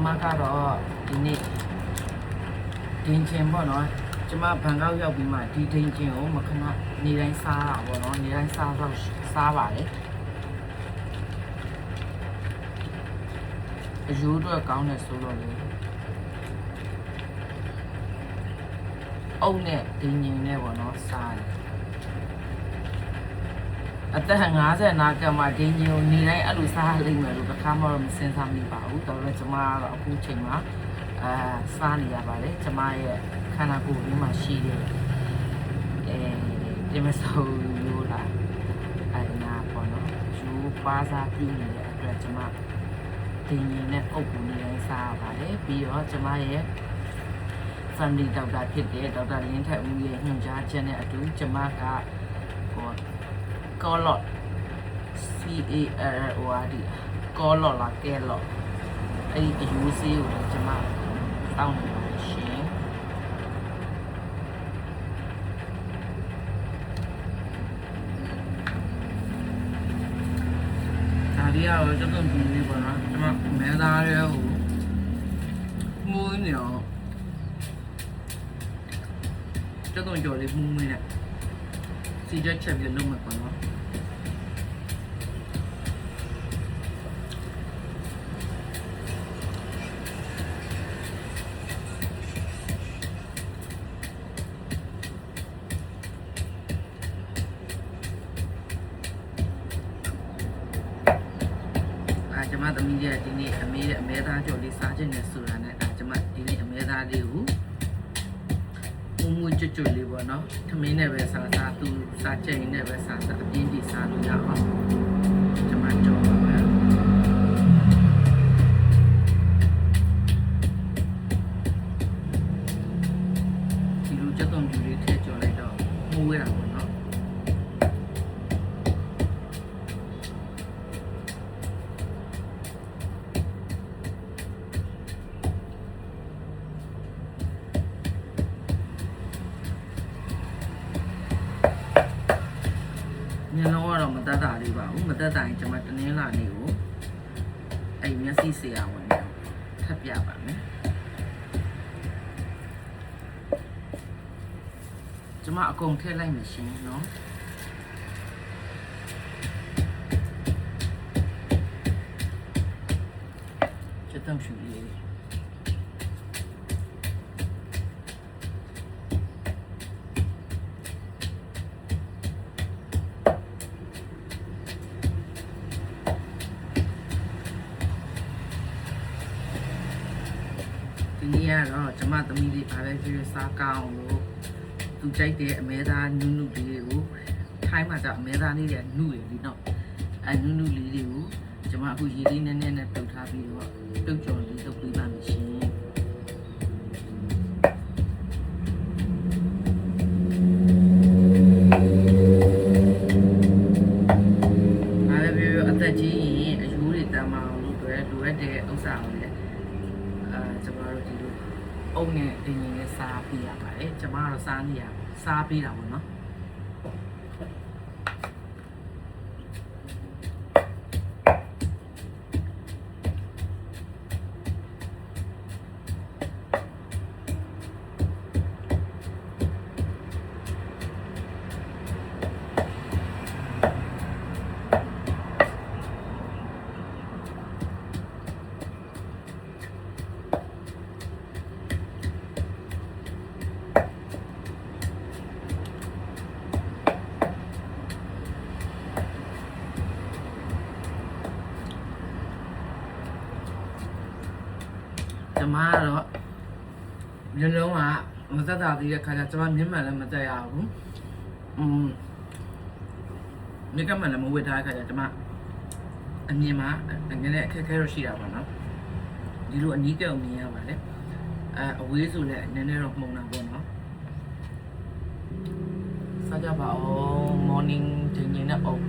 မကတော့ဒီနေ့ဒင်းချင်းပေါ့နော်ကျမဘန်ကောက်ရောက်ပြီးမှဒီဒင်းချင်းကိုမခဏနေတိုင်းစားတာပေါ့နော်နေတိုင်းစားပါတယ်အယူတော့ကောင်းတယ်ဆိုတော့လေအုံနဲ့ဒင်းချင်းနဲ့ပေါ့နော်စားတယ်အသက်50နာကမှဒင်းချင်းကိုနေတိုင်းအဲ့လိုစားလိမ့်မယ်လို့တစ်ခါမှတော့မစင်စားမိပါဘူးဒါပေမဲ့ကျမကတော့အခုချိန်မှာစားနေရပါတယ်ကျမရဲ့ခန္ဓာကိုယ်ကြီးမှာရှိတဲ့ဒီမဆိုးလို့လားအဲ့နာပေါ့နော်ယူပါစားပြနေတဲ့အတွက်ကျမတင်ရင်နဲ့အုပ်ကူနေတိုင်းစားရပါတယ်ပြီးတော့ကျမရဲ့ family doctor ဖြစ်တဲ့ဒေါက်တာလင်းထက်ဦးရဲ့ညွှန်ကြားချက်နဲ့အတူကျမကကောလော့ CALORD ကောလော့လားကဲလော့အဲ့ဒီအယူစေးကိုကျမတောင်းနေပါရှင်ဒါရီကတော့ကျတော့ဒီနေ့ပေါ့နော်ကျမမဲသားရဲ့ဟိုမှုန်းနေတော့ကျတော့ကြော်လေးမှုန်းနေစီချက်ချက်ပြီးလုံးမှာပေါ့နော်ကျမသမီးရဲ့ဒီနေ့အမဲသားကြော်လေးစားခြင်းနဲ့ဆိုတာနဲ့ကျမဒီနေ့အမဲသားလေးကိုမူကျွတ်ကျွတ်လေးပေါ့နော်ထမင်းနဲ့ပဲစားသူစားချက်နဲ့ပဲစားအပြင်းဒီစားလို့ရအောင်ကျမကြော်ပါမယ်ဒီလိုချက်သွန်ပြူလေးထည့်ကြော်လိုက်တော့မှုဝဲတာပေါ့နော်မျက်လုံးကတော့မတက်တာလေးပါဘူးမတက်တာရင်ကျွန်မတနင်္လာနေ့ကိုအဲ့မျက်စိဆရာဝန်နဲ့ထပ်ပြပါမယ်ကျွန်မအကုန်ထည့်လိုက်မရှင်နော်ချက်တုံးရှူလေးဒီနေ့ကတော့ကျမသမီးလေးဗာပဲပြည့်စားကောင်းလို့သူကြိုက်တဲ့အမဲသားနုနုလေးတွေကိုထိုင်းမှာတော့အမဲသားလေးတွေနုရည်နော်နုနုလေးတွေကိုကျမအခုရေလေးနည်းနည်းနဲ့တုပ်ထားပြီးတော့တုပ်ကြော်လေးတုပ်ပေးပါမယ်ရှင်ဗာပဲပြည့်အသက်ကြီးရင်အယူတွေတမ်းမအောင်လို့လိုအပ်တဲ့ဥစ္စာကိုလည်းကျမတို့ဒီလိုအုံနဲ့တင်ရင်လည်းစားပေးရပါတယ်ကျမကတော့စားပေးတာပေါ့နော်ကျမကတော့မျက်လုံးကမသက်သာသေးတဲ့ခါကျကျမမျက်မှန်လည်းမတက်ရဘူးမိကမှန်လည်းမဝတ်ထားတဲ့ခါကျကျမအမြင်မှာနည်းနည်းအခက်အခဲတော့ရှိတာပါနော်ဒီလိုအနီးကပ်မြင်ရပါလေအဝေးဆိုလည်းနည်းနည်းတော့မှုန်တာပေါ့နော်စားကြပါဦး morning တင်ရင်နဲ့အုပ်